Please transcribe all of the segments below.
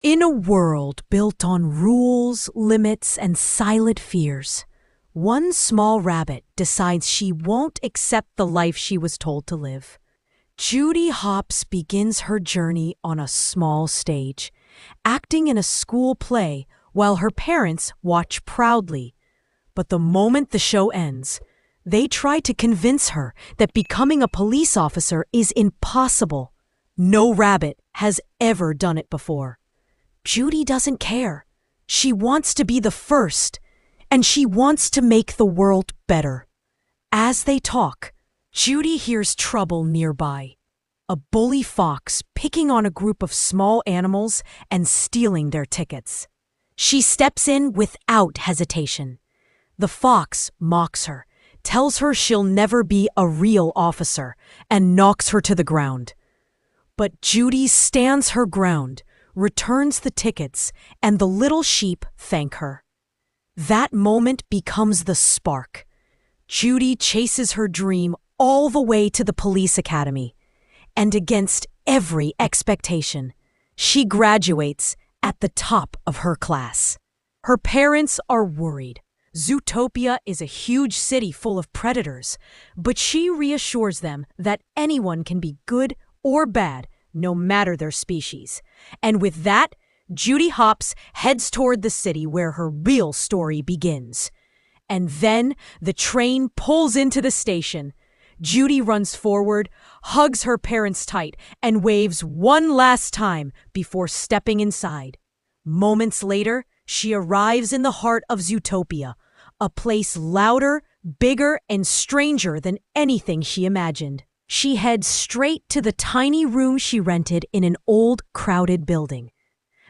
In a world built on rules, limits, and silent fears, one small rabbit decides she won't accept the life she was told to live. Judy Hopps begins her journey on a small stage, acting in a school play while her parents watch proudly. But the moment the show ends, they try to convince her that becoming a police officer is impossible. No rabbit has ever done it before. Judy doesn't care. She wants to be the first, and she wants to make the world better. As they talk, Judy hears trouble nearby. A bully fox picking on a group of small animals and stealing their tickets. She steps in without hesitation. The fox mocks her, tells her she'll never be a real officer, and knocks her to the ground. But Judy stands her ground, returns the tickets, and the little sheep thank her. That moment becomes the spark. Judy chases her dream all the way to the police academy, and against every expectation, she graduates at the top of her class. Her parents are worried. Zootopia is a huge city full of predators, but she reassures them that anyone can be good or bad, no matter their species. And with that, Judy Hopps heads toward the city where her real story begins. And then the train pulls into the station. Judy runs forward, hugs her parents tight, and waves one last time before stepping inside. Moments later, she arrives in the heart of Zootopia, a place louder, bigger, and stranger than anything she imagined. She heads straight to the tiny room she rented in an old, crowded building.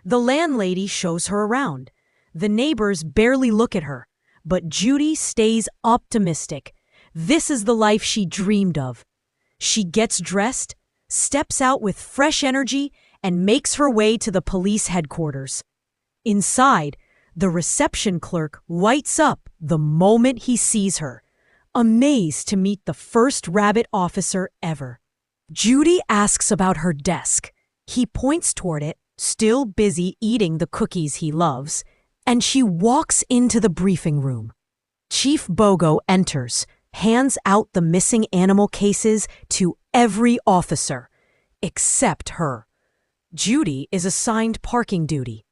The landlady shows her around. The neighbors barely look at her, but Judy stays optimistic. This is the life she dreamed of. She gets dressed, steps out with fresh energy, and makes her way to the police headquarters. Inside, the reception clerk lights up the moment he sees her, amazed to meet the first rabbit officer ever. Judy asks about her desk. He points toward it, still busy eating the cookies he loves, and she walks into the briefing room. Chief Bogo enters, hands out the missing animal cases to every officer, except her. Judy is assigned parking duty.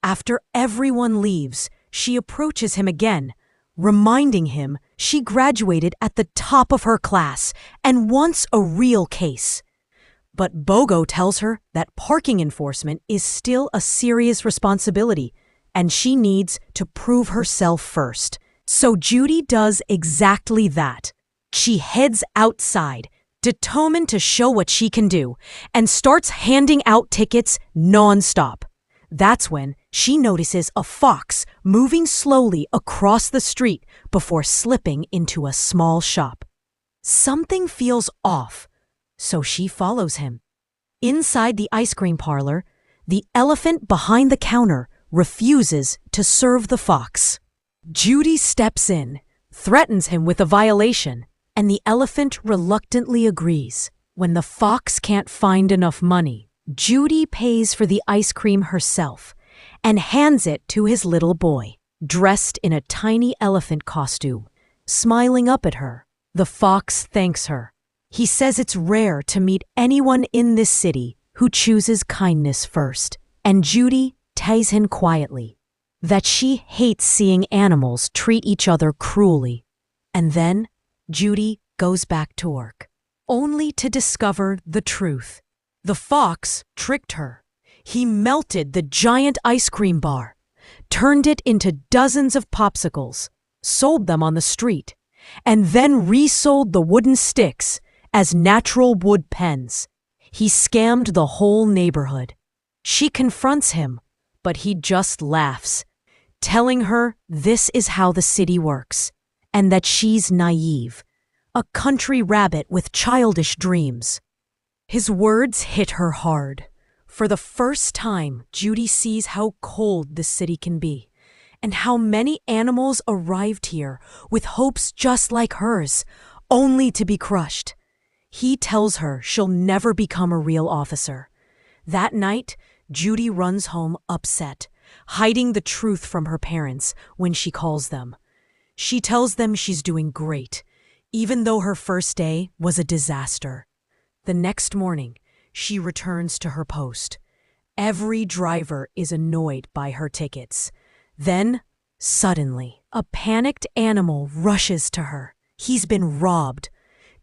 After everyone leaves, she approaches him again, reminding him she graduated at the top of her class and wants a real case. But Bogo tells her that parking enforcement is still a serious responsibility, and she needs to prove herself first. So Judy does exactly that. She heads outside, determined to show what she can do, and starts handing out tickets nonstop. That's when she notices a fox moving slowly across the street before slipping into a small shop. Something feels off, so she follows him. Inside the ice cream parlor, the elephant behind the counter refuses to serve the fox. Judy steps in, threatens him with a violation, and the elephant reluctantly agrees. When the fox can't find enough money, Judy pays for the ice cream herself and hands it to his little boy, dressed in a tiny elephant costume, smiling up at her. The fox thanks her. He says it's rare to meet anyone in this city who chooses kindness first, and Judy tells him quietly that she hates seeing animals treat each other cruelly. And then Judy goes back to work, only to discover the truth. The fox tricked her. He melted the giant ice cream bar, turned it into dozens of popsicles, sold them on the street, and then resold the wooden sticks as natural wood pens. He scammed the whole neighborhood. She confronts him, but he just laughs, telling her this is how the city works, and that she's naive, a country rabbit with childish dreams. His words hit her hard. For the first time, Judy sees how cold the city can be, and how many animals arrived here with hopes just like hers, only to be crushed. He tells her she'll never become a real officer. That night, Judy runs home upset, hiding the truth from her parents when she calls them. She tells them she's doing great, even though her first day was a disaster. The next morning, she returns to her post. Every driver is annoyed by her tickets. Then, suddenly, a panicked animal rushes to her. He's been robbed.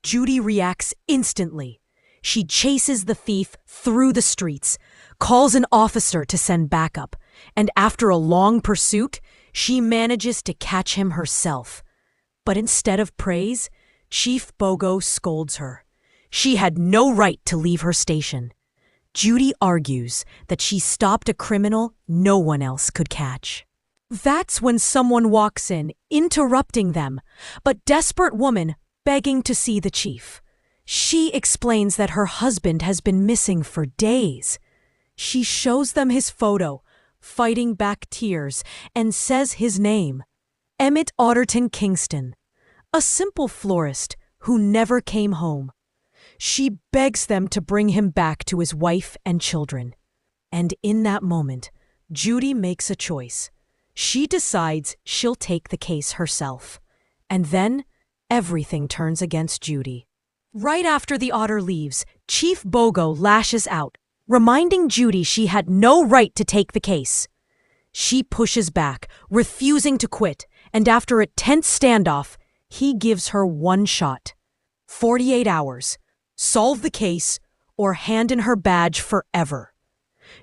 Judy reacts instantly. She chases the thief through the streets, calls an officer to send backup, and after a long pursuit, she manages to catch him herself. But instead of praise, Chief Bogo scolds her. She had no right to leave her station. Judy argues that she stopped a criminal no one else could catch. That's when someone walks in, interrupting them, but desperate woman begging to see the chief. She explains that her husband has been missing for days. She shows them his photo, fighting back tears, and says his name, Emmett Otterton Kingston, a simple florist who never came home. She begs them to bring him back to his wife and children. And in that moment, Judy makes a choice. She decides she'll take the case herself. And then, everything turns against Judy. Right after the otter leaves, Chief Bogo lashes out, reminding Judy she had no right to take the case. She pushes back, refusing to quit, and after a tense standoff, he gives her one shot. 48 hours. Solve the case, or hand in her badge forever.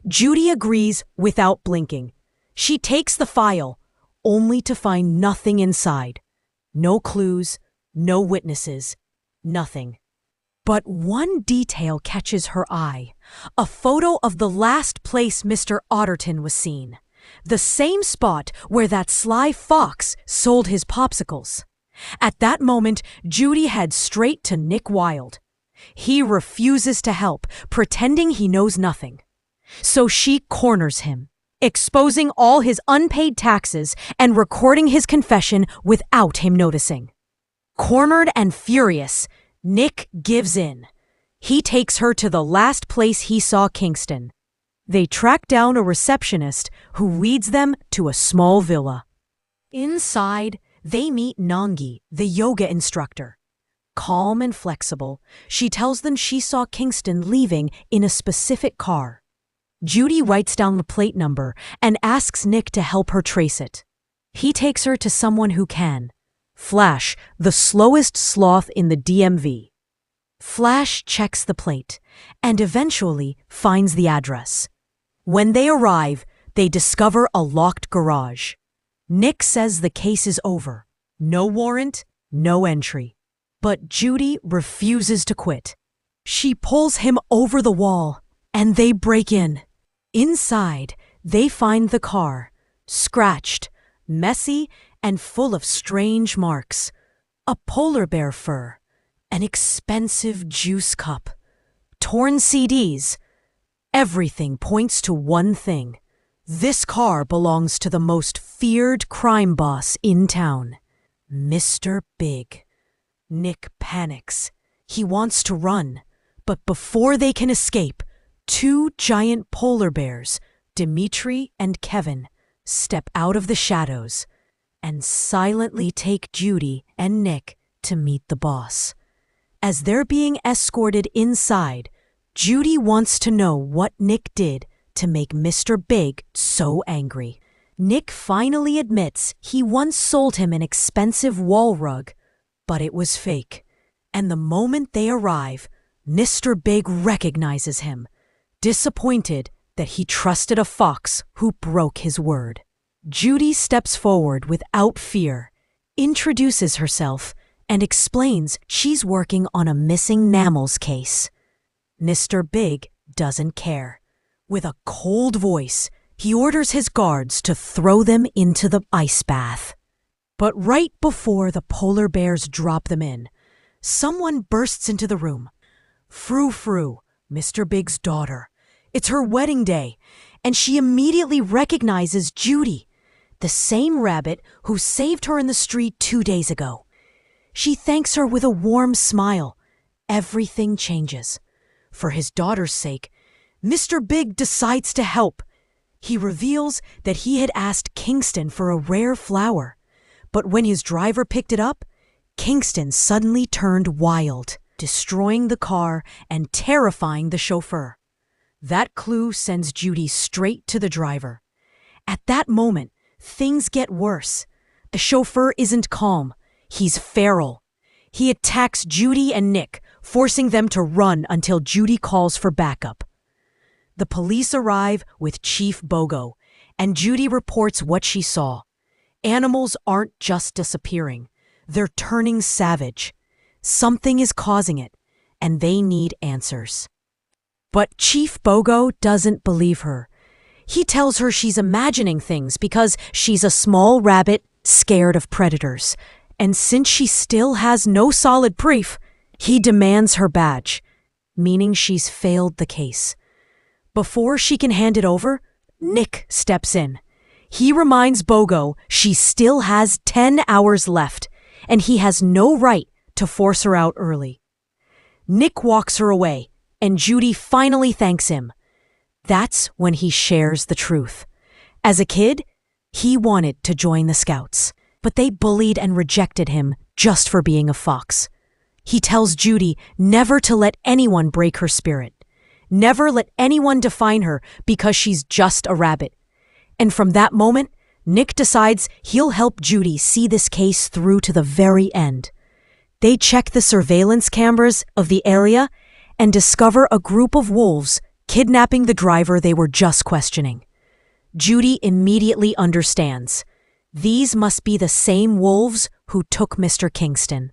Judy agrees without blinking. She takes the file, only to find nothing inside. No clues, no witnesses, nothing. But one detail catches her eye. A photo of the last place Mr. Otterton was seen. The same spot where that sly fox sold his popsicles. At that moment, Judy heads straight to Nick Wilde. He refuses to help, pretending he knows nothing. So she corners him, exposing all his unpaid taxes and recording his confession without him noticing. Cornered and furious, Nick gives in. He takes her to the last place he saw Kingston. They track down a receptionist who leads them to a small villa. Inside, they meet Nangi, the yoga instructor. Calm and flexible, she tells them she saw Kingston leaving in a specific car. Judy writes down the plate number and asks Nick to help her trace it. He takes her to someone who can. Flash, the slowest sloth in the DMV. Flash checks the plate and eventually finds the address. When they arrive, they discover a locked garage. Nick says the case is over. No warrant, no entry. But Judy refuses to quit. She pulls him over the wall, and they break in. Inside, they find the car, scratched, messy, and full of strange marks. A polar bear fur, an expensive juice cup, torn CDs. Everything points to one thing. This car belongs to the most feared crime boss in town, Mr. Big. Nick panics. He wants to run, but before they can escape, two giant polar bears, Dimitri and Kevin, step out of the shadows and silently take Judy and Nick to meet the boss. As they're being escorted inside, Judy wants to know what Nick did to make Mr. Big so angry. Nick finally admits he once sold him an expensive wall rug, but it was fake. And the moment they arrive, Mr. Big recognizes him, disappointed that he trusted a fox who broke his word. Judy steps forward without fear, introduces herself, and explains she's working on a missing mammals case. Mr. Big doesn't care. With a cold voice, he orders his guards to throw them into the ice bath. But right before the polar bears drop them in, someone bursts into the room. Frou-Frou, Mr. Big's daughter. It's her wedding day, and she immediately recognizes Judy, the same rabbit who saved her in the street 2 days ago. She thanks her with a warm smile. Everything changes. For his daughter's sake, Mr. Big decides to help. He reveals that he had asked Kingston for a rare flower, but when his driver picked it up, Kingston suddenly turned wild, destroying the car and terrifying the chauffeur. That clue sends Judy straight to the driver. At that moment, things get worse. The chauffeur isn't calm. He's feral. He attacks Judy and Nick, forcing them to run until Judy calls for backup. The police arrive with Chief Bogo, and Judy reports what she saw. Animals aren't just disappearing. They're turning savage. Something is causing it, and they need answers. But Chief Bogo doesn't believe her. He tells her she's imagining things because she's a small rabbit scared of predators. And since she still has no solid proof, he demands her badge, meaning she's failed the case. Before she can hand it over, Nick steps in. He reminds Bogo she still has 10 hours left, and he has no right to force her out early. Nick walks her away, and Judy finally thanks him. That's when he shares the truth. As a kid, he wanted to join the Scouts, but they bullied and rejected him just for being a fox. He tells Judy never to let anyone break her spirit. Never let anyone define her because she's just a rabbit. And from that moment, Nick decides he'll help Judy see this case through to the very end. They check the surveillance cameras of the area and discover a group of wolves kidnapping the driver they were just questioning. Judy immediately understands. These must be the same wolves who took Mr. Kingston.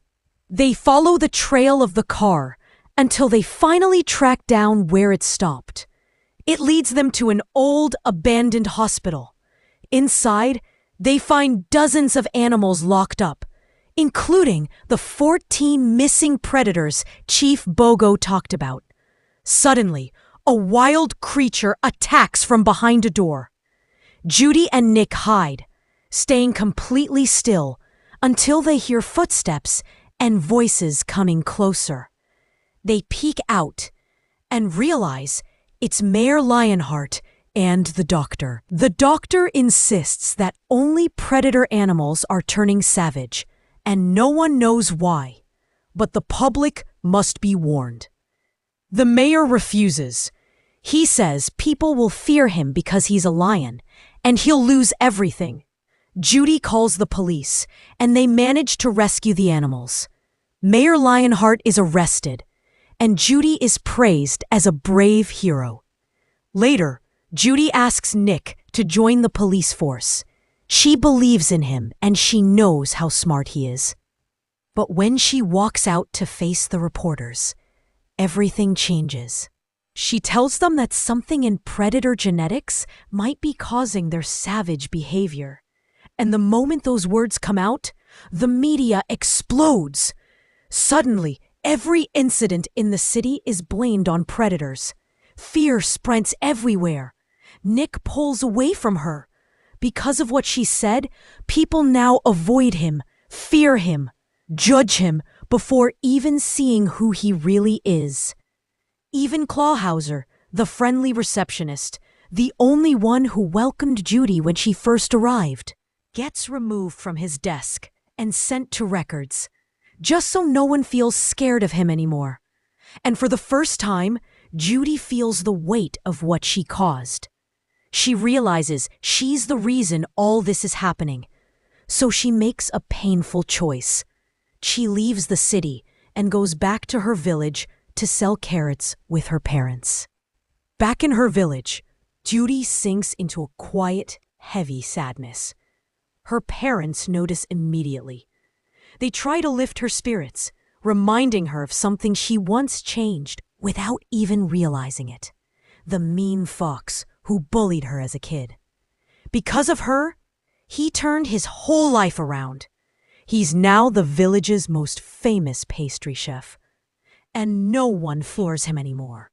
They follow the trail of the car until they finally track down where it stopped. It leads them to an old, abandoned hospital. Inside, they find dozens of animals locked up, including the 14 missing predators Chief Bogo talked about. Suddenly, a wild creature attacks from behind a door. Judy and Nick hide, staying completely still until they hear footsteps and voices coming closer. They peek out and realize it's Mayor Lionheart and the doctor. The doctor insists that only predator animals are turning savage, and no one knows why, but the public must be warned. The mayor refuses. He says people will fear him because he's a lion, and he'll lose everything. Judy calls the police, and they manage to rescue the animals. Mayor Lionheart is arrested, and Judy is praised as a brave hero. Later, Judy asks Nick to join the police force. She believes in him, and she knows how smart he is. But when she walks out to face the reporters, everything changes. She tells them that something in predator genetics might be causing their savage behavior. And the moment those words come out, the media explodes. Suddenly, every incident in the city is blamed on predators. Fear spreads everywhere. Nick pulls away from her. Because of what she said, people now avoid him, fear him, judge him before even seeing who he really is. Even Clawhauser, the friendly receptionist, the only one who welcomed Judy when she first arrived, gets removed from his desk and sent to records, just so no one feels scared of him anymore. And for the first time, Judy feels the weight of what she caused. She realizes she's the reason all this is happening. So she makes a painful choice. She leaves the city and goes back to her village to sell carrots with her parents. Back in her village, Judy sinks into a quiet, heavy sadness. Her parents notice immediately. They try to lift her spirits, reminding her of something she once changed without even realizing it. The mean fox who bullied her as a kid. Because of her, he turned his whole life around. He's now the village's most famous pastry chef, and no one floors him anymore.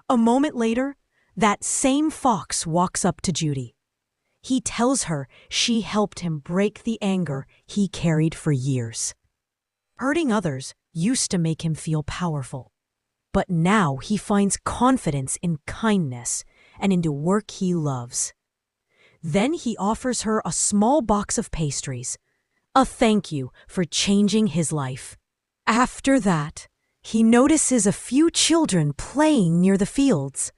A moment later, that same fox walks up to Judy. He tells her she helped him break the anger he carried for years. Hurting others used to make him feel powerful. But now he finds confidence in kindness and into work he loves. Then he offers her a small box of pastries, a thank you for changing his life. After that, he notices a few children playing near the fields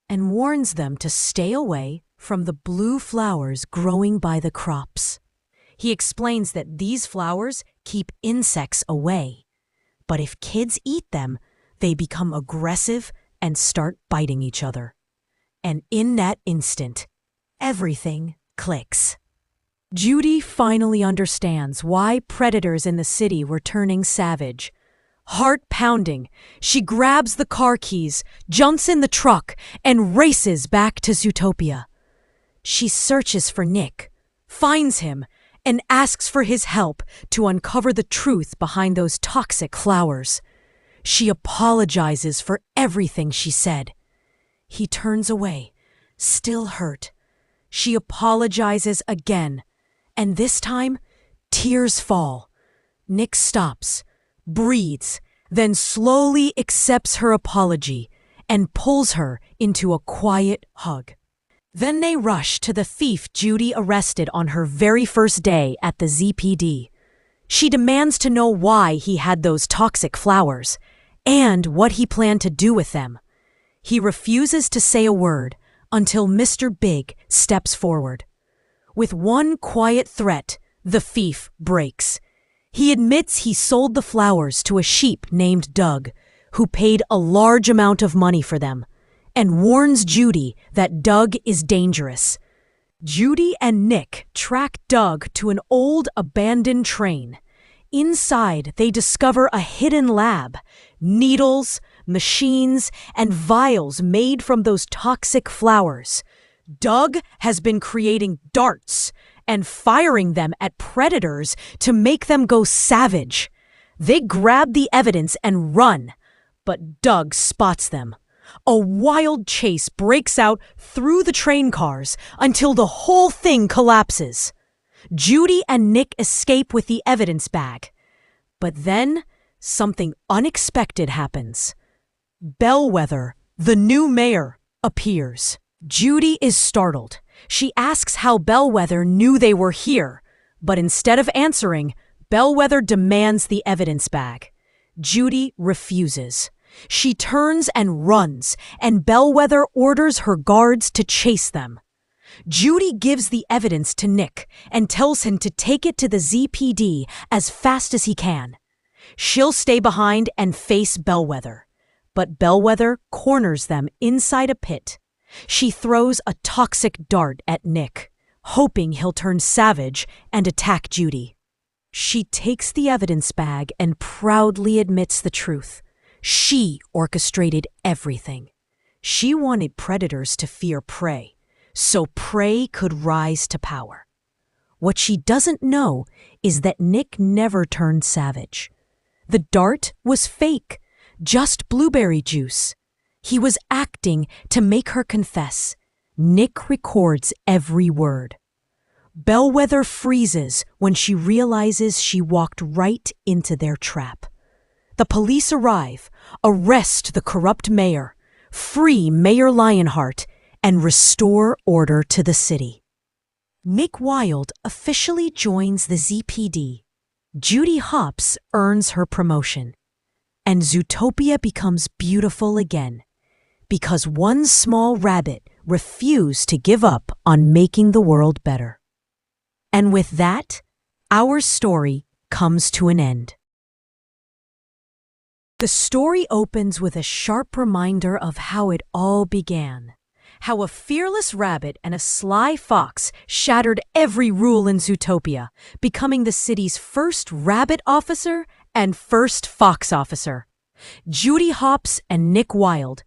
and warns them to stay away from the blue flowers growing by the crops. He explains that these flowers keep insects away, but if kids eat them, they become aggressive and start biting each other. And in that instant, everything clicks. Judy finally understands why predators in the city were turning savage. Heart pounding, she grabs the car keys, jumps in the truck, and races back to Zootopia. She searches for Nick, finds him, and asks for his help to uncover the truth behind those toxic flowers. She apologizes for everything she said. He turns away, still hurt. She apologizes again, and this time, tears fall. Nick stops, breathes, then slowly accepts her apology and pulls her into a quiet hug. Then they rush to the thief Judy arrested on her very first day at the ZPD. She demands to know why he had those toxic flowers and what he planned to do with them. He refuses to say a word until Mr. Big steps forward. With one quiet threat, the thief breaks. He admits he sold the flowers to a sheep named Doug, who paid a large amount of money for them, and warns Judy that Doug is dangerous. Judy and Nick track Doug to an old abandoned train. Inside, they discover a hidden lab, needles, machines, and vials made from those toxic flowers. Doug has been creating darts and firing them at predators to make them go savage. They grab the evidence and run, but Doug spots them. A wild chase breaks out through the train cars until the whole thing collapses. Judy and Nick escape with the evidence bag. But then, something unexpected happens. Bellweather, the new mayor, appears. Judy is startled. She asks how Bellweather knew they were here, but instead of answering, Bellweather demands the evidence bag. Judy refuses. She turns and runs, and Bellweather orders her guards to chase them. Judy gives the evidence to Nick and tells him to take it to the ZPD as fast as he can. She'll stay behind and face Bellweather, but Bellweather corners them inside a pit. She throws a toxic dart at Nick, hoping he'll turn savage and attack Judy. She takes the evidence bag and proudly admits the truth. She orchestrated everything. She wanted predators to fear prey, so prey could rise to power. What she doesn't know is that Nick never turned savage. The dart was fake, just blueberry juice. He was acting to make her confess. Nick records every word. Bellweather freezes when she realizes she walked right into their trap. The police arrive, arrest the corrupt mayor, free Mayor Lionheart, and restore order to the city. Nick Wilde officially joins the ZPD. Judy Hopps earns her promotion. And Zootopia becomes beautiful again, because one small rabbit refused to give up on making the world better. And with that, our story comes to an end. The story opens with a sharp reminder of how it all began. How a fearless rabbit and a sly fox shattered every rule in Zootopia, becoming the city's first rabbit officer and first fox officer. Judy Hopps and Nick Wilde,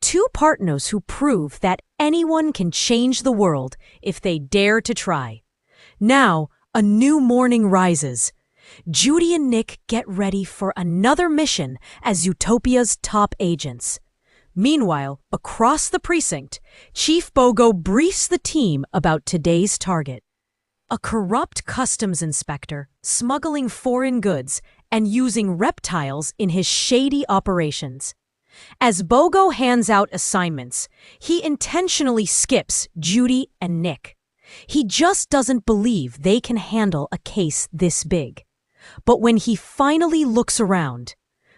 two partners who prove that anyone can change the world if they dare to try. Now, a new morning rises. Judy and Nick get ready for another mission as Zootopia's top agents. Meanwhile, across the precinct, Chief Bogo briefs the team about today's target. A corrupt customs inspector smuggling foreign goods and using reptiles in his shady operations. As Bogo hands out assignments, he intentionally skips Judy and Nick. He just doesn't believe they can handle a case this big. But when he finally looks around,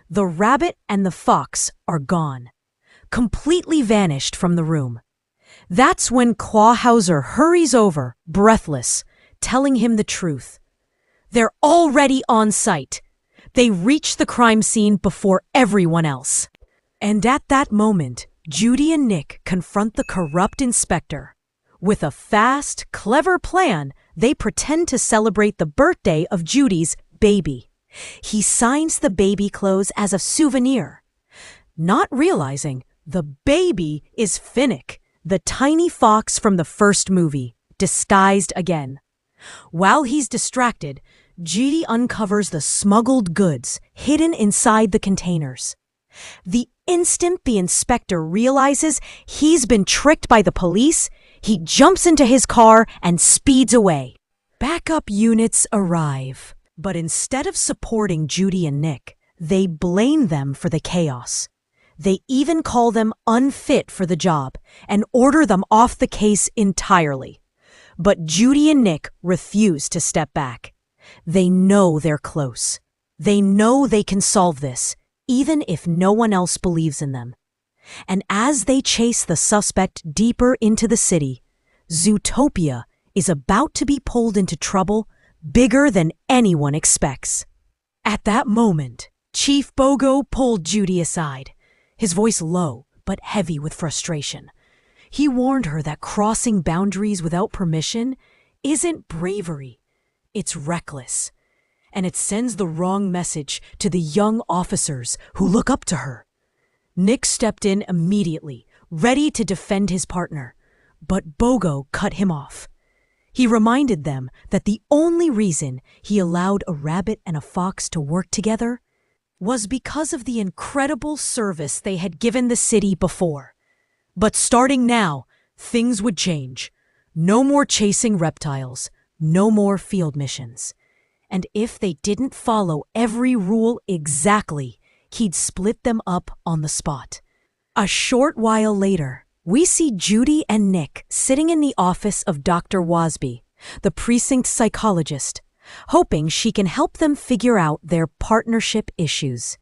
the rabbit and the fox are gone, completely vanished from the room. That's when Clawhauser hurries over, breathless, telling him the truth. They're already on site. They reach the crime scene before everyone else. And at that moment, Judy and Nick confront the corrupt inspector. With a fast, clever plan, they pretend to celebrate the birthday of Judy's baby. He signs the baby clothes as a souvenir, not realizing the baby is Finnick, the tiny fox from the first movie, disguised again. While he's distracted, Judy uncovers the smuggled goods hidden inside the containers. The instant the inspector realizes he's been tricked by the police, he jumps into his car and speeds away. Backup units arrive, but instead of supporting Judy and Nick, they blame them for the chaos. They even call them unfit for the job and order them off the case entirely. But Judy and Nick refuse to step back. They know they're close. They know they can solve this, even if no one else believes in them. And as they chase the suspect deeper into the city, Zootopia is about to be pulled into trouble bigger than anyone expects. At that moment, Chief Bogo pulled Judy aside, his voice low but heavy with frustration. He warned her that crossing boundaries without permission isn't bravery, it's reckless. And it sends the wrong message to the young officers who look up to her. Nick stepped in immediately, ready to defend his partner, but Bogo cut him off. He reminded them that the only reason he allowed a rabbit and a fox to work together was because of the incredible service they had given the city before. But starting now, things would change. No more chasing reptiles, no more field missions. And if they didn't follow every rule exactly, he'd split them up on the spot. A short while later, we see Judy and Nick sitting in the office of Dr. Wasby, the precinct psychologist, hoping she can help them figure out their partnership issues.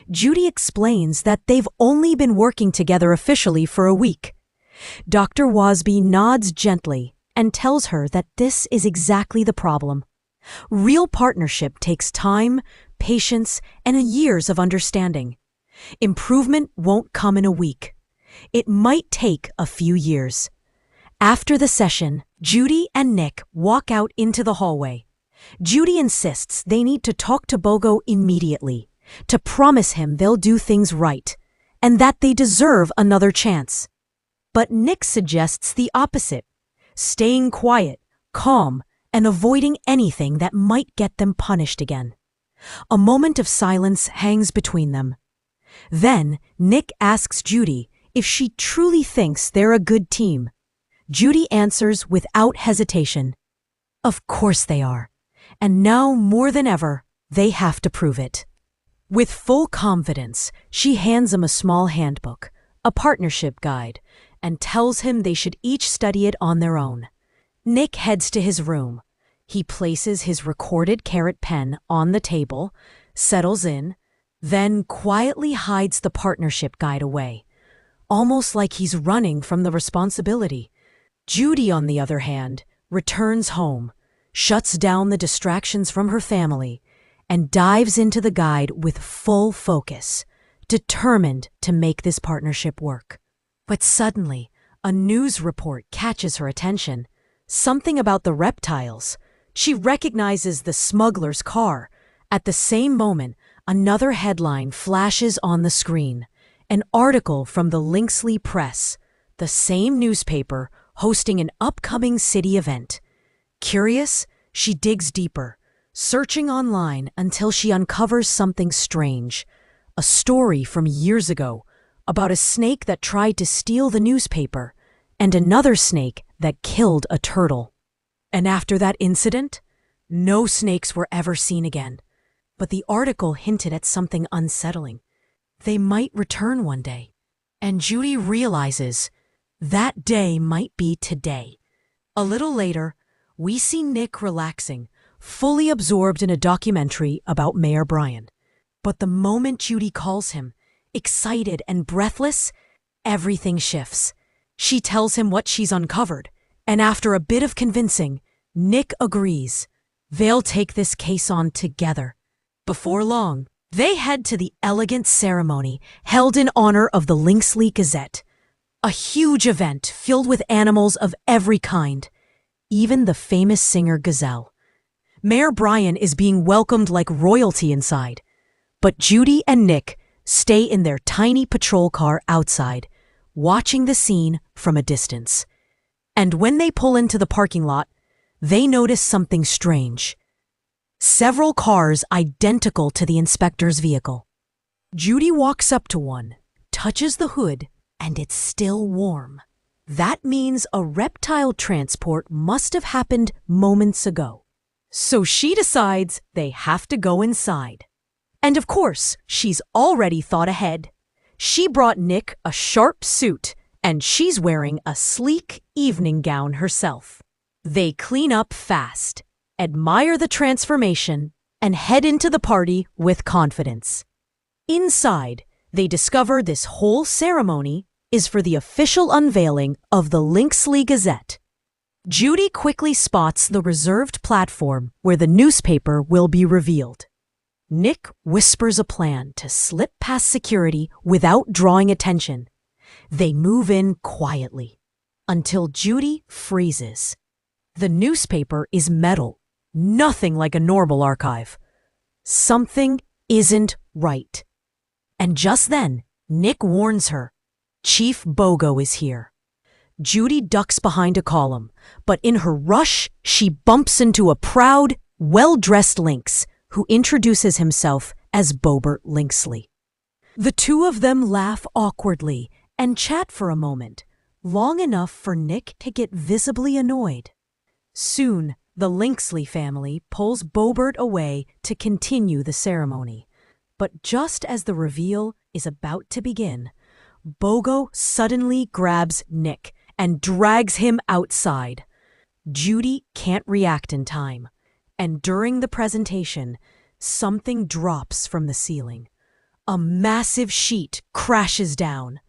Judy explains that they've only been working together officially for a week. Dr. Wasby nods gently and tells her that this is exactly the problem. Real partnership takes time, patience, and years of understanding. Improvement won't come in a week. It might take a few years. After the session, Judy and Nick walk out into the hallway. Judy insists they need to talk to Bogo immediately, to promise him they'll do things right, and that they deserve another chance. But Nick suggests the opposite, staying quiet, calm, and avoiding anything that might get them punished again. A moment of silence hangs between them. Then Nick asks Judy if she truly thinks they're a good team. Judy answers without hesitation. Of course they are. And now more than ever, they have to prove it. With full confidence, she hands him a small handbook, a partnership guide, and tells him they should each study it on their own. Nick heads to his room. He places his recorded carrot pen on the table, settles in, then quietly hides the partnership guide away, almost like he's running from the responsibility. Judy, on the other hand, returns home, shuts down the distractions from her family, and dives into the guide with full focus, determined to make this partnership work. But suddenly, a news report catches her attention. Something about the reptiles. She recognizes the smuggler's car. At the same moment, another headline flashes on the screen. An article from the Lynxley Press, the same newspaper hosting an upcoming city event. Curious, she digs deeper, searching online until she uncovers something strange. A story from years ago about a snake that tried to steal the newspaper and another snake that killed a turtle. And after that incident, no snakes were ever seen again. But the article hinted at something unsettling. They might return one day. And Judy realizes that day might be today. A little later, we see Nick relaxing, fully absorbed in a documentary about Mayor Brian. But the moment Judy calls him, excited and breathless, everything shifts. She tells him what she's uncovered, and after a bit of convincing, Nick agrees. They'll take this case on together. Before long, they head to the elegant ceremony held in honor of the Lynxley Gazette, a huge event filled with animals of every kind, even the famous singer Gazelle. Mayor Brian is being welcomed like royalty inside, but Judy and Nick stay in their tiny patrol car outside, watching the scene from a distance. And when they pull into the parking lot, they notice something strange. Several cars identical to the inspector's vehicle. Judy walks up to one, touches the hood, and it's still warm. That means a reptile transport must have happened moments ago. So she decides they have to go inside. And of course, she's already thought ahead. She brought Nick a sharp suit, and she's wearing a sleek evening gown herself. They clean up fast, admire the transformation, and head into the party with confidence. Inside, they discover this whole ceremony is for the official unveiling of the Lynxley Gazette. Judy quickly spots the reserved platform where the newspaper will be revealed. Nick whispers a plan to slip past security without drawing attention. They move in quietly until Judy freezes. The newspaper is metal, nothing like a normal archive. Something isn't right. And just then, Nick warns her, Chief Bogo is here. Judy ducks behind a column, but in her rush, she bumps into a proud, well-dressed lynx who introduces himself as Bobert Lynxley. The two of them laugh awkwardly and chat for a moment, long enough for Nick to get visibly annoyed. Soon, the Lynxley family pulls Bobert away to continue the ceremony. But just as the reveal is about to begin, Bogo suddenly grabs Nick and drags him outside. Judy can't react in time, and during the presentation, something drops from the ceiling. A massive sheet crashes down,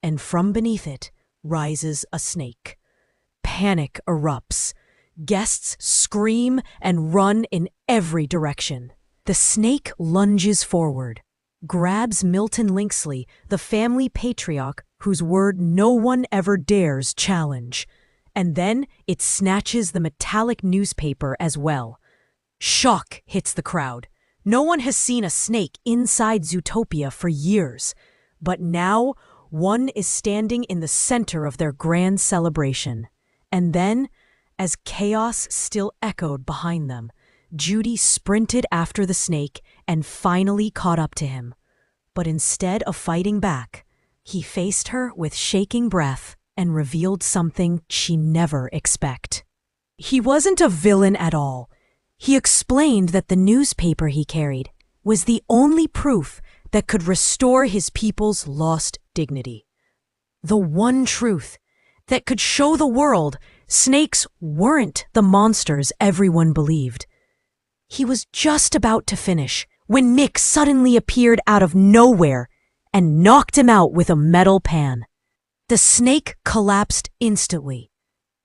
and from beneath it rises a snake. Panic erupts. Guests scream and run in every direction. The snake lunges forward, grabs Milton Lynxley, the family patriarch whose word no one ever dares challenge, and then it snatches the metallic newspaper as well. Shock hits the crowd. No one has seen a snake inside Zootopia for years, but now one is standing in the center of their grand celebration. And then, as chaos still echoed behind them, Judy sprinted after the snake and finally caught up to him. But instead of fighting back, he faced her with shaking breath and revealed something she never expect. He wasn't a villain at all. He explained that the newspaper he carried was the only proof that could restore his people's lost dignity. The one truth that could show the world snakes weren't the monsters everyone believed. He was just about to finish when Nick suddenly appeared out of nowhere and knocked him out with a metal pan. The snake collapsed instantly.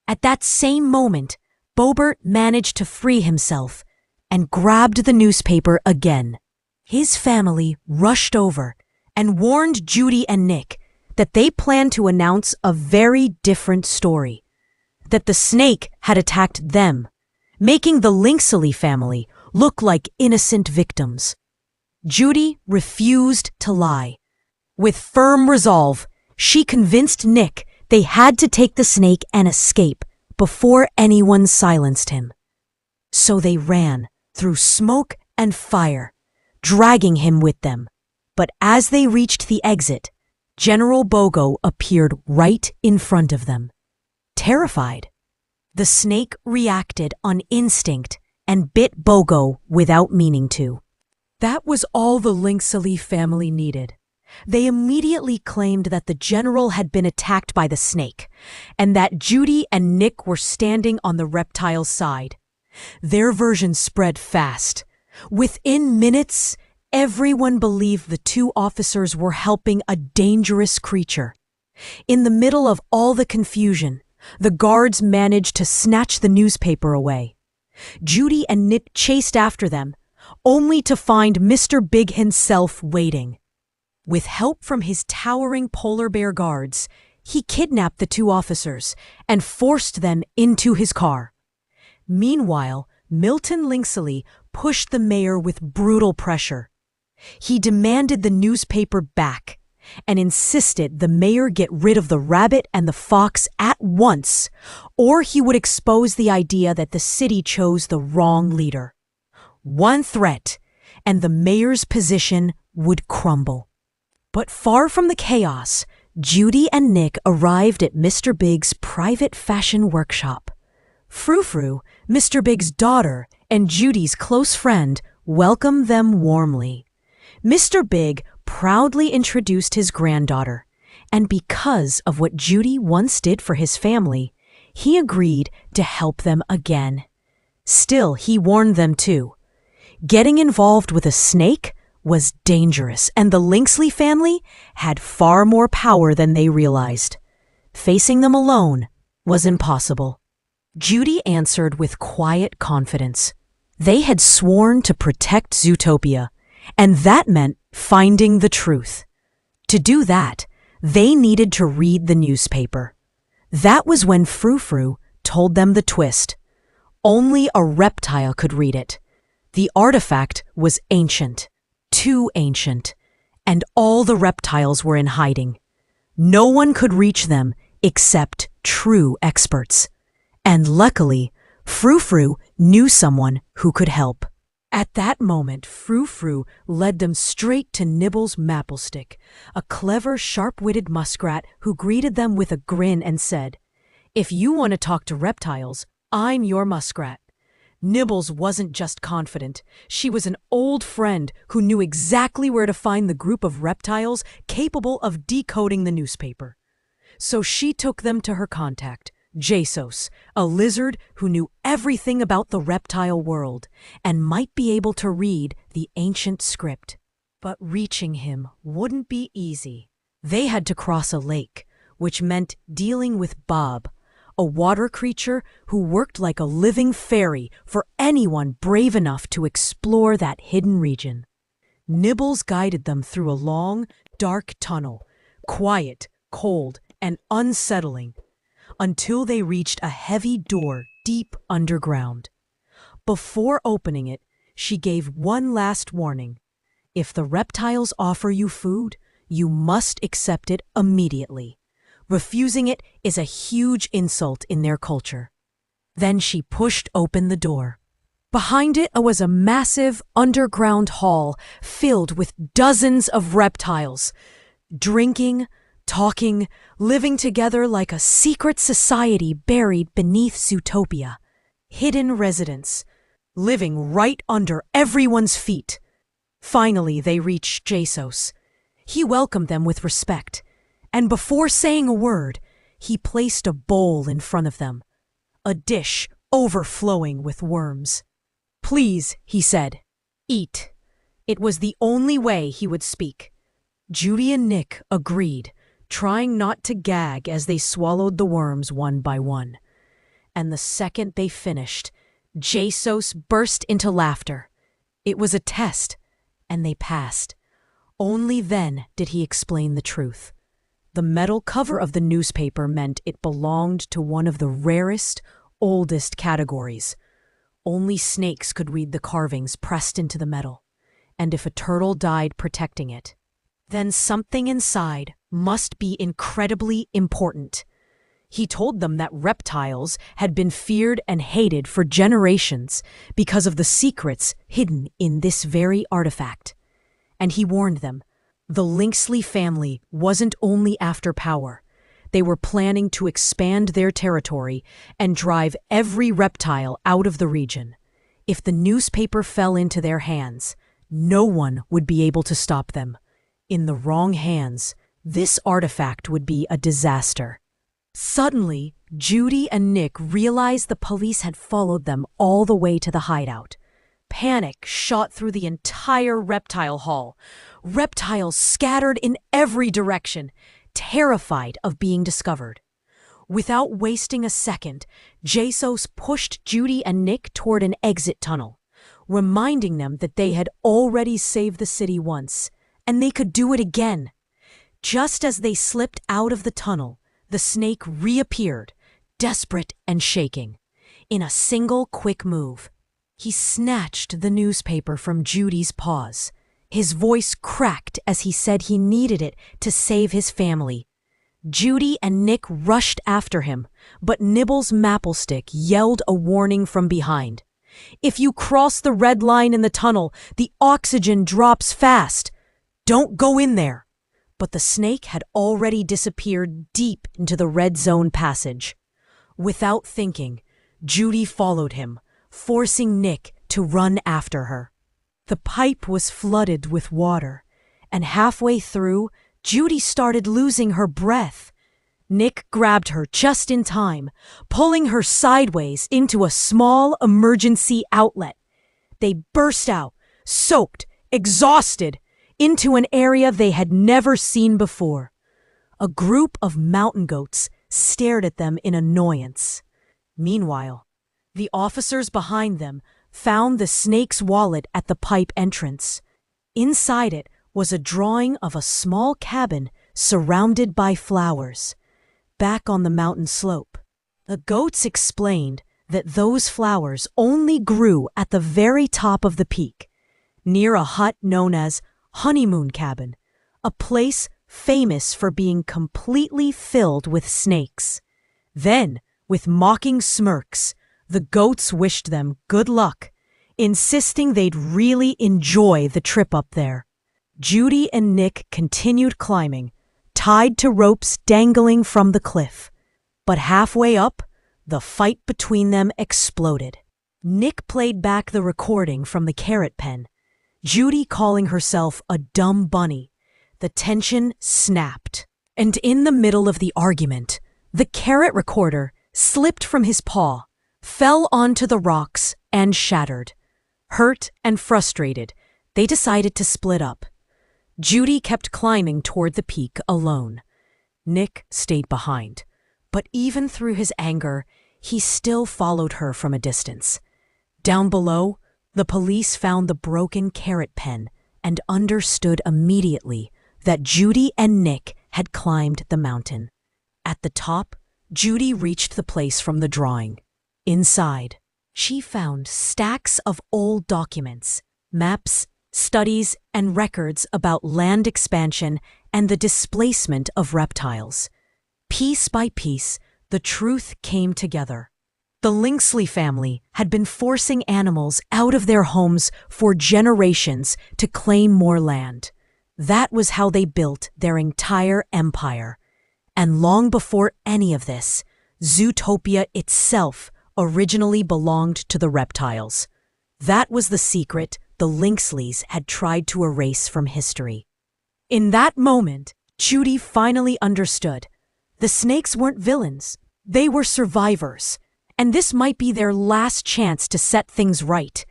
At that same moment, Bobert managed to free himself and grabbed the newspaper again. His family rushed over and warned Judy and Nick that they planned to announce a very different story, that the snake had attacked them, making the Lynxley family look like innocent victims. Judy refused to lie. With firm resolve, she convinced Nick they had to take the snake and escape before anyone silenced him. So they ran through smoke and fire, dragging him with them. But as they reached the exit, General Bogo appeared right in front of them. Terrified, the snake reacted on instinct and bit Bogo without meaning to. That was all the Lynxley family needed. They immediately claimed that the general had been attacked by the snake, and that Judy and Nick were standing on the reptile's side. Their version spread fast. Within minutes, everyone believed the two officers were helping a dangerous creature. In the middle of all the confusion, the guards managed to snatch the newspaper away. Judy and Nick chased after them, only to find Mr. Big himself waiting. With help from his towering polar bear guards, he kidnapped the two officers and forced them into his car. Meanwhile, Milton Lynxley pushed the mayor with brutal pressure. He demanded the newspaper back and insisted the mayor get rid of the rabbit and the fox at once, or he would expose the idea that the city chose the wrong leader. One threat, and the mayor's position would crumble. But far from the chaos, Judy and Nick arrived at Mr. Big's private fashion workshop. Frou-Frou, Mr. Big's daughter and Judy's close friend, welcomed them warmly. Mr. Big proudly introduced his granddaughter, and because of what Judy once did for his family, he agreed to help them again. Still, he warned them too. Getting involved with a snake was dangerous, and the Lynxley family had far more power than they realized. Facing them alone was impossible. Judy answered with quiet confidence. They had sworn to protect Zootopia, and that meant finding the truth. To do that, they needed to read the newspaper. That was when Frou-Frou told them the twist. Only a reptile could read it. The artifact was ancient, too ancient, and all the reptiles were in hiding. No one could reach them except true experts. And luckily, Frou-Frou knew someone who could help. At that moment, Frou-Frou led them straight to Nibbles Mapplestick, a clever, sharp-witted muskrat who greeted them with a grin and said, "If you want to talk to reptiles, I'm your muskrat." Nibbles wasn't just confident. She was an old friend who knew exactly where to find the group of reptiles capable of decoding the newspaper. So she took them to her contact, Jesus, a lizard who knew everything about the reptile world and might be able to read the ancient script. But reaching him wouldn't be easy. They had to cross a lake, which meant dealing with Bob, a water creature who worked like a living fairy for anyone brave enough to explore that hidden region. Nibbles guided them through a long, dark tunnel, quiet, cold, and unsettling, until they reached a heavy door deep underground. Before opening it, she gave one last warning. If the reptiles offer you food, you must accept it immediately. Refusing it is a huge insult in their culture. Then she pushed open the door. Behind it was a massive underground hall filled with dozens of reptiles, drinking, talking, living together like a secret society buried beneath Zootopia. Hidden residents, living right under everyone's feet. Finally, they reached Jesus. He welcomed them with respect, and before saying a word, he placed a bowl in front of them, a dish overflowing with worms. "Please," he said, "eat." It was the only way he would speak. Judy and Nick agreed, trying not to gag as they swallowed the worms one by one. And the second they finished, Jesus burst into laughter. It was a test, and they passed. Only then did he explain the truth. The metal cover of the newspaper meant it belonged to one of the rarest, oldest categories. Only snakes could read the carvings pressed into the metal, and if a turtle died protecting it, then something inside must be incredibly important. He told them that reptiles had been feared and hated for generations because of the secrets hidden in this very artifact. And he warned them, the Lynxley family wasn't only after power. They were planning to expand their territory and drive every reptile out of the region. If the newspaper fell into their hands, no one would be able to stop them. In the wrong hands, this artifact would be a disaster. Suddenly, Judy and Nick realized the police had followed them all the way to the hideout. Panic shot through the entire reptile hall. Reptiles scattered in every direction, terrified of being discovered. Without wasting a second, Jesus pushed Judy and Nick toward an exit tunnel, reminding them that they had already saved the city once, and they could do it again. Just as they slipped out of the tunnel, the snake reappeared, desperate and shaking. In a single quick move, he snatched the newspaper from Judy's paws. His voice cracked as he said he needed it to save his family. Judy and Nick rushed after him, but Nibbles Mapplestick yelled a warning from behind. "If you cross the red line in the tunnel, the oxygen drops fast. Don't go in there." But the snake had already disappeared deep into the red zone passage. Without thinking, Judy followed him, forcing Nick to run after her. The pipe was flooded with water, and halfway through, Judy started losing her breath. Nick grabbed her just in time, pulling her sideways into a small emergency outlet. They burst out, soaked, exhausted, into an area they had never seen before. A group of mountain goats stared at them in annoyance. Meanwhile, the officers behind them found the snake's wallet at the pipe entrance. Inside it was a drawing of a small cabin surrounded by flowers, back on the mountain slope. The goats explained that those flowers only grew at the very top of the peak, near a hut known as Honeymoon Cabin, a place famous for being completely filled with snakes. Then, with mocking smirks, the goats wished them good luck, insisting they'd really enjoy the trip up there. Judy and Nick continued climbing, tied to ropes dangling from the cliff. But halfway up, the fight between them exploded. Nick played back the recording from the carrot pen, Judy calling herself a dumb bunny. The tension snapped. And in the middle of the argument, the carrot recorder slipped from his paw, fell onto the rocks, and shattered. Hurt and frustrated, they decided to split up. Judy kept climbing toward the peak alone. Nick stayed behind, but even through his anger, he still followed her from a distance. Down below, the police found the broken carrot pen and understood immediately that Judy and Nick had climbed the mountain. At the top, Judy reached the place from the drawing. Inside, she found stacks of old documents, maps, studies, and records about land expansion and the displacement of reptiles. Piece by piece, the truth came together. The Lynxley family had been forcing animals out of their homes for generations to claim more land. That was how they built their entire empire. And long before any of this, Zootopia itself originally belonged to the reptiles. That was the secret the Lynxleys had tried to erase from history. In that moment, Judy finally understood. The snakes weren't villains. They were survivors. And this might be their last chance to set things right.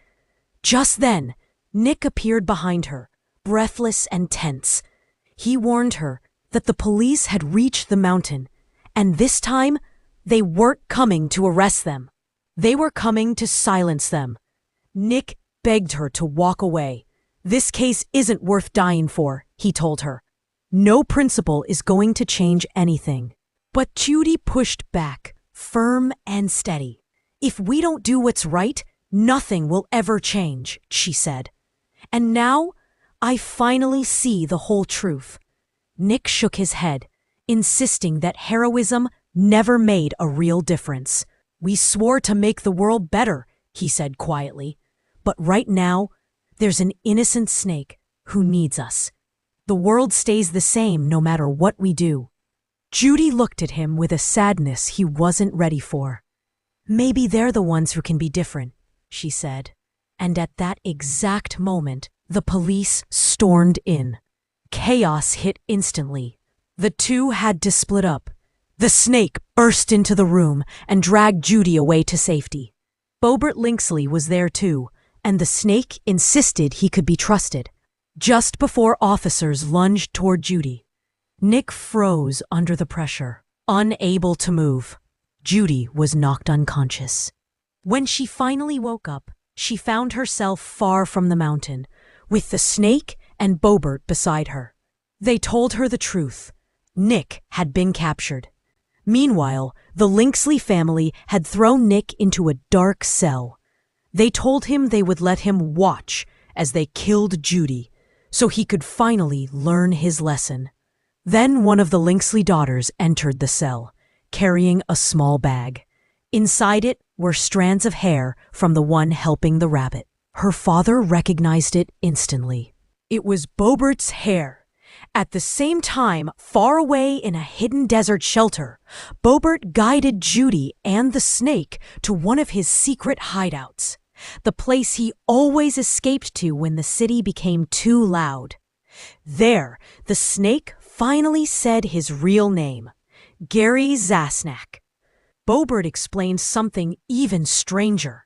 Just then, Nick appeared behind her, breathless and tense. He warned her that the police had reached the mountain, and this time, they weren't coming to arrest them. They were coming to silence them. Nick begged her to walk away. "This case isn't worth dying for," he told her. "No principle is going to change anything." But Judy pushed back, firm and steady. "If we don't do what's right, nothing will ever change," she said. "And now, I finally see the whole truth." Nick shook his head, insisting that heroism never made a real difference. "We swore to make the world better," he said quietly. "But right now, there's an innocent snake who needs us. The world stays the same no matter what we do." Judy looked at him with a sadness he wasn't ready for. "Maybe they're the ones who can be different," she said. And at that exact moment, the police stormed in. Chaos hit instantly. The two had to split up. The snake burst into the room and dragged Judy away to safety. Lynxley was there too, and the snake insisted he could be trusted. Just before officers lunged toward Judy, Nick froze under the pressure, unable to move. Judy was knocked unconscious. When she finally woke up, she found herself far from the mountain, with the snake and Bobert beside her. They told her the truth. Nick had been captured. Meanwhile, the Lynxley family had thrown Nick into a dark cell. They told him they would let him watch as they killed Judy, so he could finally learn his lesson. Then one of the Lynxley daughters entered the cell, carrying a small bag. Inside it were strands of hair from the one helping the rabbit. Her father recognized it instantly. It was Bobert's hair. At the same time, far away in a hidden desert shelter, Bobert guided Judy and the snake to one of his secret hideouts, the place he always escaped to when the city became too loud. There, the snake finally said his real name, Gary Zasnak. Bobert explained something even stranger.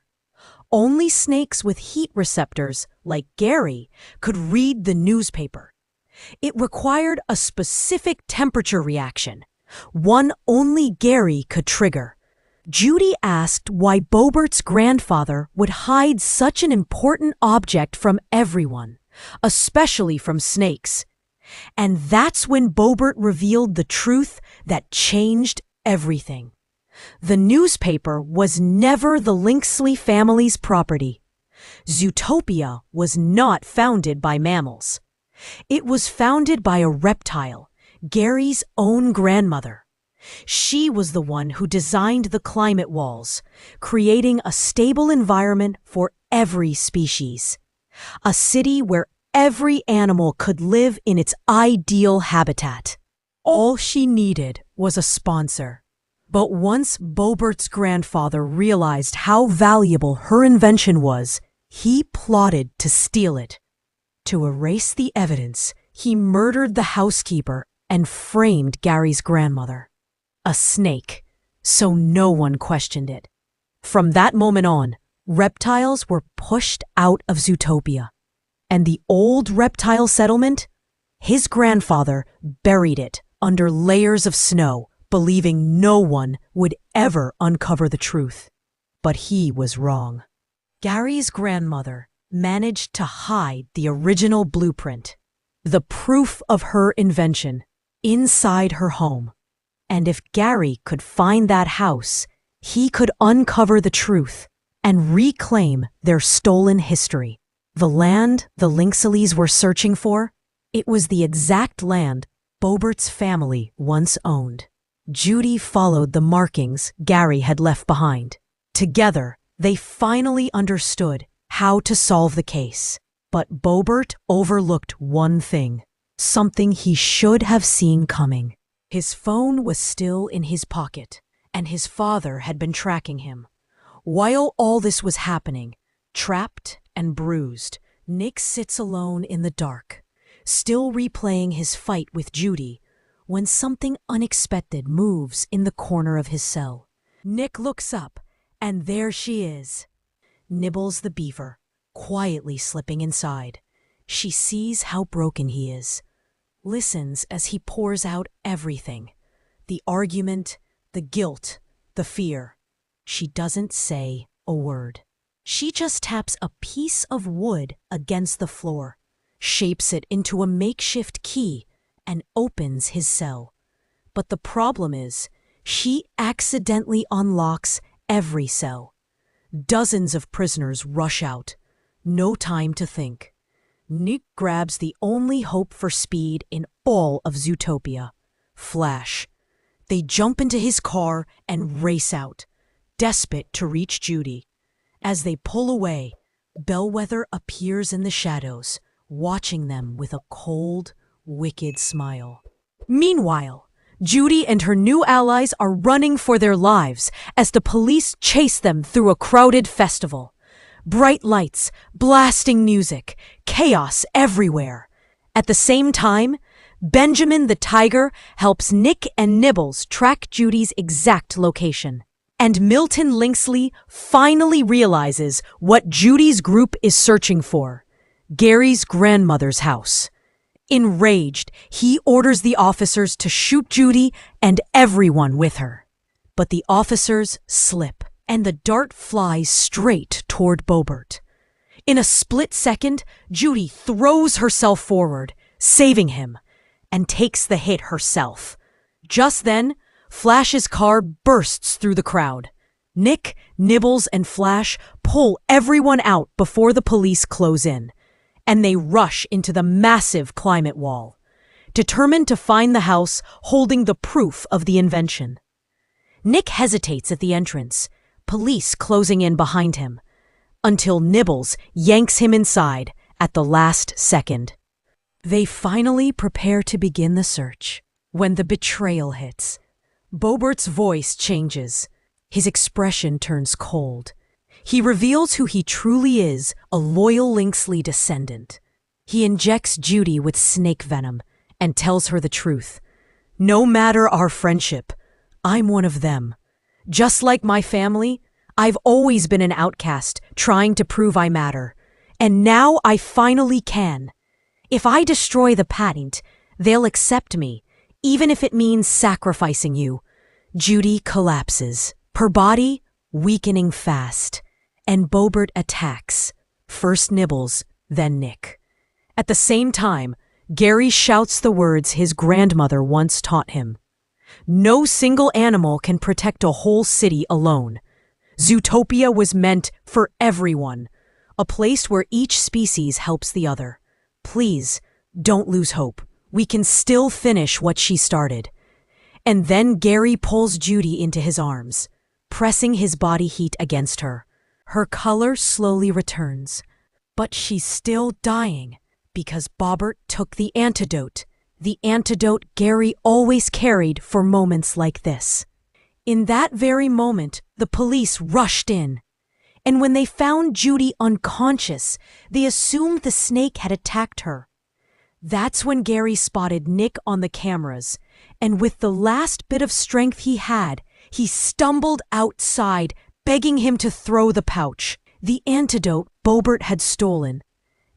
Only snakes with heat receptors, like Gary, could read the newspaper. It required a specific temperature reaction, one only Gary could trigger. Judy asked why Bobert's grandfather would hide such an important object from everyone, especially from snakes. And that's when Bobert revealed the truth that changed everything. The newspaper was never the Lynxley family's property. Zootopia was not founded by mammals. It was founded by a reptile, Gary's own grandmother. She was the one who designed the climate walls, creating a stable environment for every species. A city where every animal could live in its ideal habitat. All she needed was a sponsor. But once Bobert's grandfather realized how valuable her invention was, he plotted to steal it. To erase the evidence, he murdered the housekeeper and framed Gary's grandmother. A snake, so no one questioned it. From that moment on, reptiles were pushed out of Zootopia. And the old reptile settlement? His grandfather buried it under layers of snow, believing no one would ever uncover the truth. But he was wrong. Gary's grandmother managed to hide the original blueprint, the proof of her invention, inside her home. And if Gary could find that house, he could uncover the truth and reclaim their stolen history. The land the Lynxleys were searching for, it was the exact land Bobert's family once owned. Judy followed the markings Gary had left behind. Together, they finally understood how to solve the case. But Bobert overlooked one thing, something he should have seen coming. His phone was still in his pocket, and his father had been tracking him. While all this was happening, trapped and bruised, Nick sits alone in the dark, still replaying his fight with Judy, when something unexpected moves in the corner of his cell. Nick looks up, and there she is. Nibbles the beaver, quietly slipping inside. She sees how broken he is, listens as he pours out everything. The argument, the guilt, the fear. She doesn't say a word. She just taps a piece of wood against the floor, shapes it into a makeshift key, and opens his cell. But the problem is, she accidentally unlocks every cell. Dozens of prisoners rush out. No time to think. Nick grabs the only hope for speed in all of Zootopia, Flash. They jump into his car and race out, desperate to reach Judy. As they pull away, Bellweather appears in the shadows, watching them with a cold, wicked smile. Meanwhile, Judy and her new allies are running for their lives as the police chase them through a crowded festival. Bright lights, blasting music, chaos everywhere. At the same time, Benjamin the tiger helps Nick and Nibbles track Judy's exact location. And Milton Lynxley finally realizes what Judy's group is searching for: Gary's grandmother's house. Enraged, he orders the officers to shoot Judy and everyone with her. But the officers slip, and the dart flies straight toward Bobert. In a split second, Judy throws herself forward, saving him, and takes the hit herself. Just then, Flash's car bursts through the crowd. Nick, Nibbles, and Flash pull everyone out before the police close in, and they rush into the massive climate wall, determined to find the house holding the proof of the invention. Nick hesitates at the entrance, police closing in behind him, until Nibbles yanks him inside at the last second. They finally prepare to begin the search when the betrayal hits. Bobert's voice changes. His expression turns cold. He reveals who he truly is, a loyal Lynxley descendant. He injects Judy with snake venom and tells her the truth. No matter our friendship, I'm one of them. Just like my family, I've always been an outcast trying to prove I matter. And now I finally can. If I destroy the patent, they'll accept me, even if it means sacrificing you. Judy collapses, her body weakening fast, and Bobert attacks, first Nibbles, then Nick. At the same time, Gary shouts the words his grandmother once taught him. No single animal can protect a whole city alone. Zootopia was meant for everyone, a place where each species helps the other. Please, don't lose hope. We can still finish what she started. And then Gary pulls Judy into his arms, pressing his body heat against her. Her color slowly returns, but she's still dying because Bobert took the antidote Gary always carried for moments like this. In that very moment, the police rushed in. And when they found Judy unconscious, they assumed the snake had attacked her. That's when Gary spotted Nick on the cameras, and with the last bit of strength he had, he stumbled outside, begging him to throw the pouch, the antidote Bobert had stolen.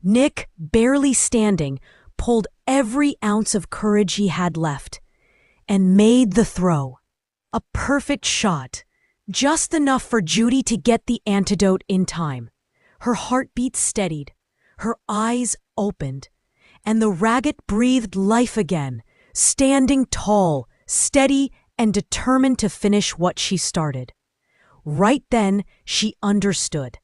Nick, barely standing, pulled every ounce of courage he had left, and made the throw. A perfect shot, just enough for Judy to get the antidote in time. Her heartbeat steadied, her eyes opened, and the rabbit breathed life again, standing tall, steady, and determined to finish what she started. Right then, she understood.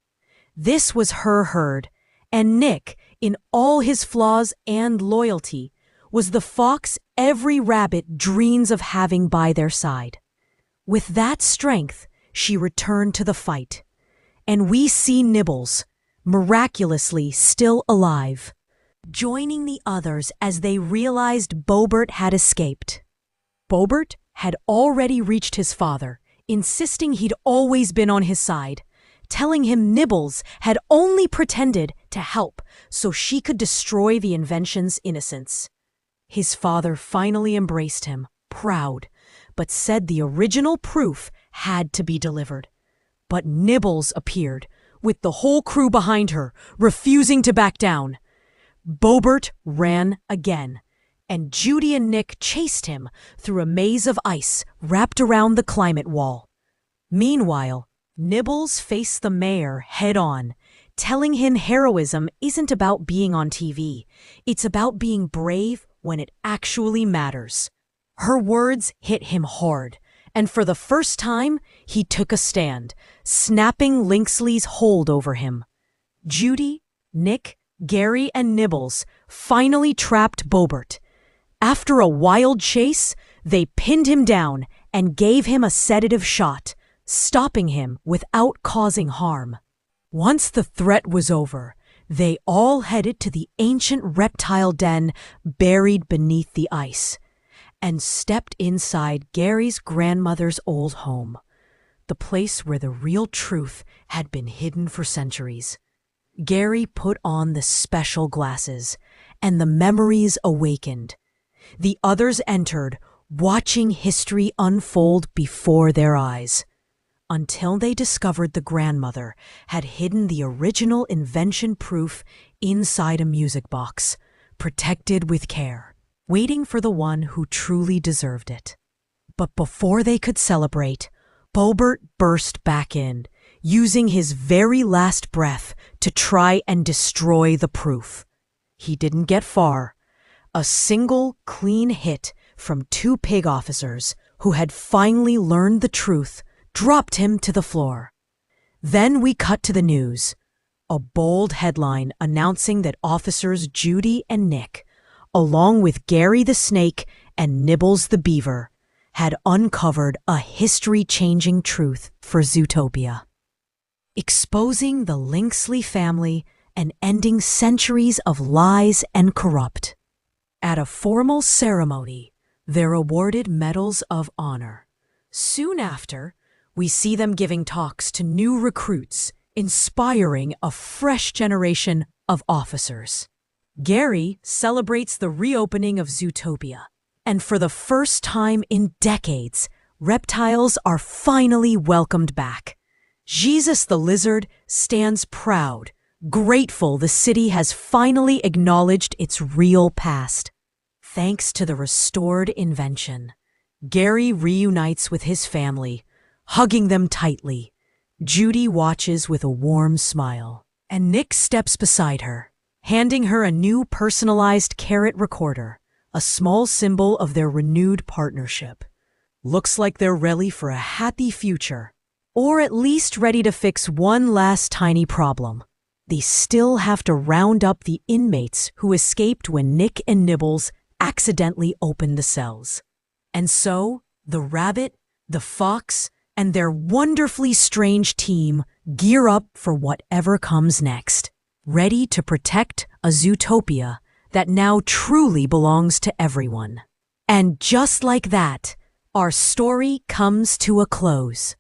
This was her herd, and Nick, in all his flaws and loyalty, was the fox every rabbit dreams of having by their side. With that strength, she returned to the fight, and we see Nibbles, miraculously still alive, joining the others as they realized Bobert had escaped. Bobert had already reached his father, insisting he'd always been on his side, telling him Nibbles had only pretended to help so she could destroy the invention's innocence. His father finally embraced him, proud, but said the original proof had to be delivered. But Nibbles appeared, with the whole crew behind her, refusing to back down. Bobert ran again, and Judy and Nick chased him through a maze of ice wrapped around the climate wall. Meanwhile, Nibbles faced the mayor head-on, telling him heroism isn't about being on TV. It's about being brave when it actually matters. Her words hit him hard, and for the first time, he took a stand, snapping Lynxley's hold over him. Judy, Nick, Gary, and Nibbles finally trapped Bobert. After a wild chase, they pinned him down and gave him a sedative shot, stopping him without causing harm. Once the threat was over, they all headed to the ancient reptile den buried beneath the ice, and stepped inside Gary's grandmother's old home, the place where the real truth had been hidden for centuries. Gary put on the special glasses, and the memories awakened. The others entered, watching history unfold before their eyes, until they discovered the grandmother had hidden the original invention proof inside a music box, protected with care, waiting for the one who truly deserved it. But before they could celebrate, Bobert burst back in, using his very last breath to try and destroy the proof. He didn't get far. A single clean hit from 2 pig officers who had finally learned the truth dropped him to the floor. Then we cut to the news. A bold headline announcing that officers Judy and Nick, along with Gary the snake and Nibbles the beaver, had uncovered a history-changing truth for Zootopia, exposing the Lynxley family and ending centuries of lies and corrupt. At a formal ceremony, they're awarded medals of honor. Soon after, we see them giving talks to new recruits, inspiring a fresh generation of officers. Gary celebrates the reopening of Zootopia, and for the first time in decades, reptiles are finally welcomed back. Jesus the lizard stands proud, grateful the city has finally acknowledged its real past. Thanks to the restored invention, Gary reunites with his family, hugging them tightly. Judy watches with a warm smile, and Nick steps beside her, handing her a new personalized carrot recorder, a small symbol of their renewed partnership. Looks like they're ready for a happy future, or at least ready to fix one last tiny problem. They still have to round up the inmates who escaped when Nick and Nibbles accidentally opened the cells. And so, the rabbit, the fox, and their wonderfully strange team gear up for whatever comes next, ready to protect a Zootopia that now truly belongs to everyone. And just like that, our story comes to a close.